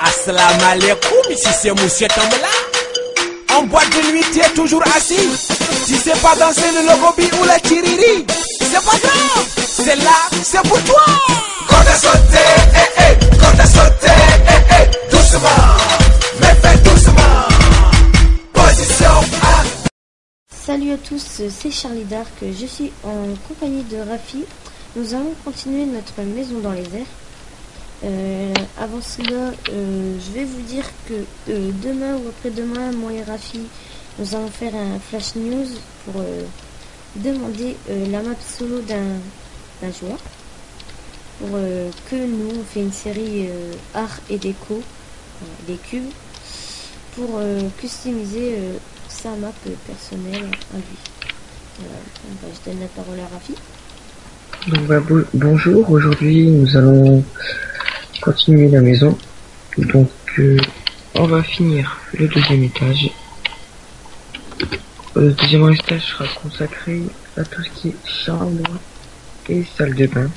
Assalamu alaikum, ici c'est Monsieur Tambela. En boîte de nuit, tu es toujours assis. Si c'est pas danser le logobi ou la tiriri, c'est pas grave. C'est là, c'est pour toi. Quand t'as sauté, quand t'as sauté, doucement, mais fais doucement. Position A. Salut à tous, c'est Charlie Dark. Je suis en compagnie de Rafi. Nous allons continuer notre maison dans les airs. Avant cela, je vais vous dire que demain ou après-demain, moi et Rafi, nous allons faire un flash news pour demander la map solo d'un joueur. Pour que nous, on fait une série art et déco, des cubes, pour customiser sa map personnelle à lui. Voilà, je donne la parole à Rafi. Donc, bonjour, aujourd'hui nous allons continuer la maison. Donc on va finir le deuxième étage. Le deuxième étage sera consacré à tout ce qui est chambre et salle de bain.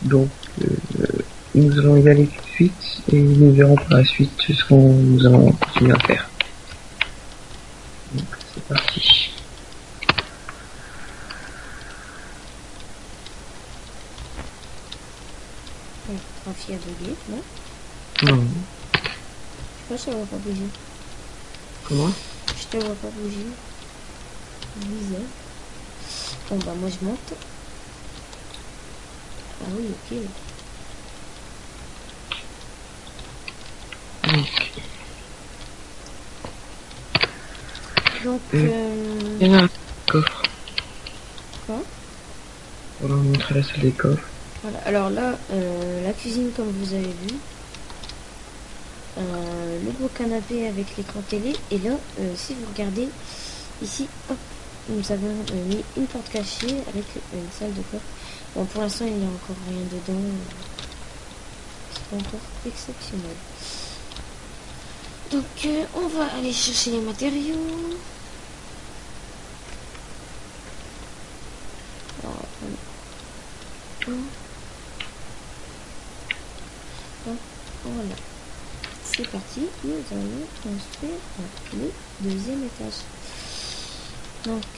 Donc nous allons y aller tout de suite et nous verrons par la suite ce que nous allons continuer à faire. Donc c'est parti. Rafi a bugué, non? Non. Pourquoi je te vois pas bouger? Comment? Je te vois pas bouger. Bizarre. Bon bah moi je monte. Ah oui, ok. Donc il y en a un coffre. Quoi? On va montrer la salle des coffres. Voilà, alors là, la cuisine comme vous avez vu. Le gros canapé avec l'écran télé. Et là, si vous regardez ici, hop, nous avons mis une porte cachée avec une salle de coffre. Bon, pour l'instant, il n'y a encore rien dedans. C'est pas encore exceptionnel. Donc, on va aller chercher les matériaux. Alors, voilà. C'est parti, nous allons construire le deuxième étage. Donc,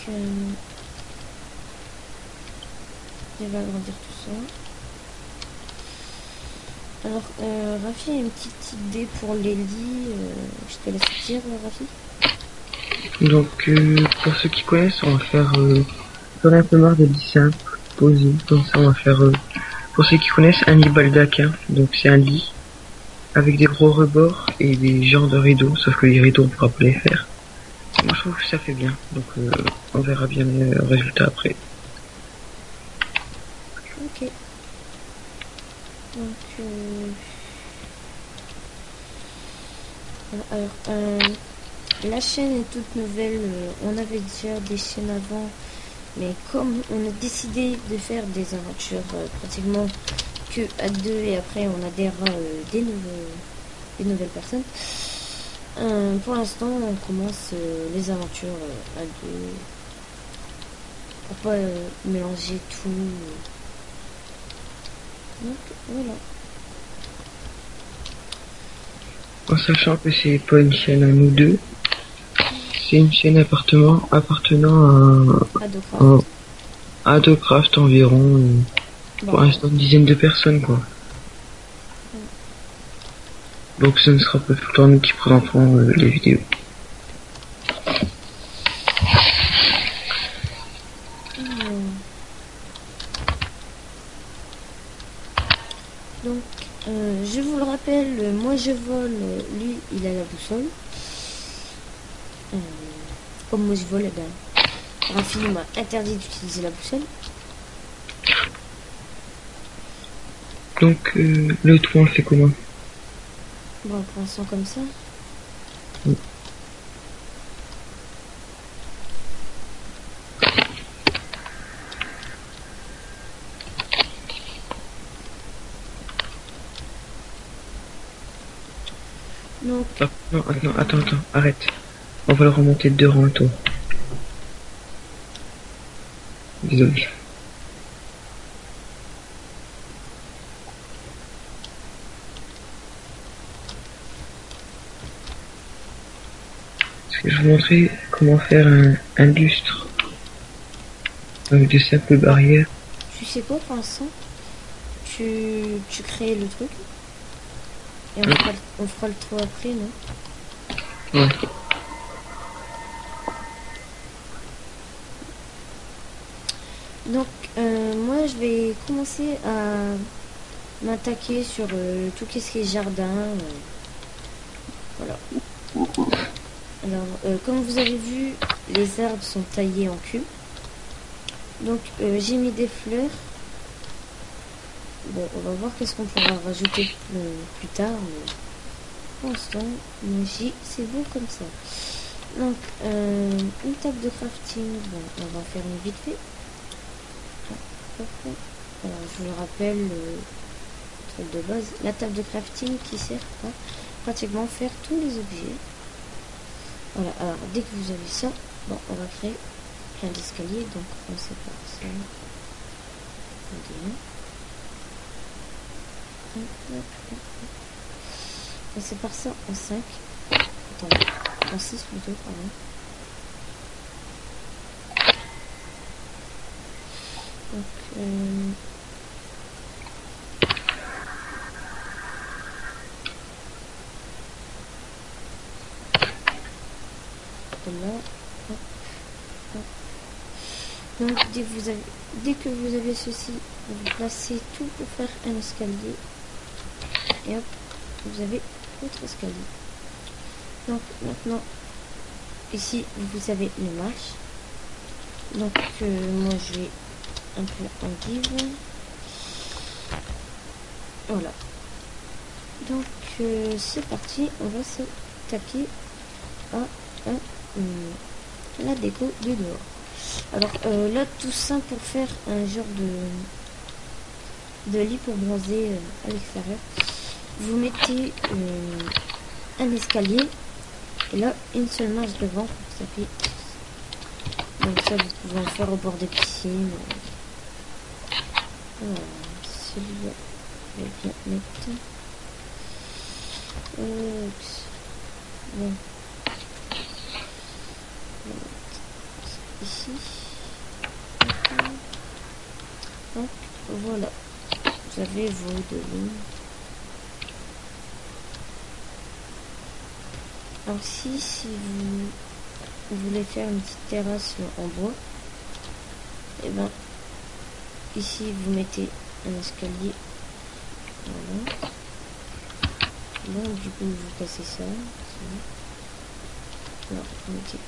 je vais agrandir tout ça. Alors, Rafi a une petite idée pour les lits. Je te laisse dire, Rafi. Donc, pour ceux qui connaissent, on va faire... j'en ai un peu marre des lits simples, posés. Comme ça, on va faire... pour ceux qui connaissent, un lit baldaquin. Donc, c'est un lit avec des gros rebords et des genres de rideaux, sauf que les rideaux on pourra pas les faire. Moi je trouve que ça fait bien, donc on verra bien le résultat après. Ok. Donc alors la chaîne est toute nouvelle, on avait déjà des chaînes avant, mais comme on a décidé de faire des aventures pratiquement que à deux et après on adhérera des nouvelles personnes. Pour l'instant on commence les aventures à deux pour pas mélanger tout. Donc voilà. En sachant que c'est pas une chaîne à nous deux, c'est une chaîne appartenant à Adocraft environ. Pour l'instant une dizaine de personnes quoi. Donc ce ne sera pas tout le temps nous qui présenterons les vidéos. Donc je vous le rappelle, moi je vole, lui il a la boussole. Comme moi je vole, Rafi m'a interdit d'utiliser la boussole. Donc le toit on le fait comment? Bon, pour l'instant comme ça. Donc, non, attends, arrête. On va le remonter de 2 rangs le tour. Désolé. Je vais vous montrer comment faire un lustre avec de simples barrières. Tu sais quoi pour l'instant? Tu crées le truc et on fera le tour après, non? Ouais. Donc moi je vais commencer à m'attaquer sur tout ce qui est jardin. Voilà. Alors comme vous avez vu, les arbres sont taillés en cube. Donc j'ai mis des fleurs. Bon, on va voir qu'est-ce qu'on pourra rajouter plus tard. Mais pour l'instant, c'est beau comme ça. Donc une table de crafting. Bon, on va faire une vite fait. Alors, je vous le rappelle, le truc de base, la table de crafting qui sert à pratiquement faire tous les objets. Voilà, alors dès que vous avez ça, bon, on va créer plein d'escaliers, donc on sépare ça. On sépare ça en 5. Attendez, en 6 plutôt, pardon. Donc, là, hop, hop. Donc dès que vous avez ceci, vous placez tout pour faire un escalier et hop, vous avez votre escalier. Donc maintenant ici vous avez les marches. Donc moi je vais un peu en vivre. Voilà. Donc c'est parti, on va s'attaquer à la déco du dehors. Alors là tout ça pour faire un genre de lit pour bronzer à l'extérieur. Vous mettez un escalier et là une seule marche devant pour s'appuyer. Donc ça vous pouvez en faire au bord des piscines. Celui-là je vais bien mettre. Bon. Ici. Donc voilà. Vous avez vos deux lignes. Alors si vous voulez faire une petite terrasse en bois, et ben ici vous mettez un escalier. Voilà. Donc du coup vous cassez ça. Alors vous mettez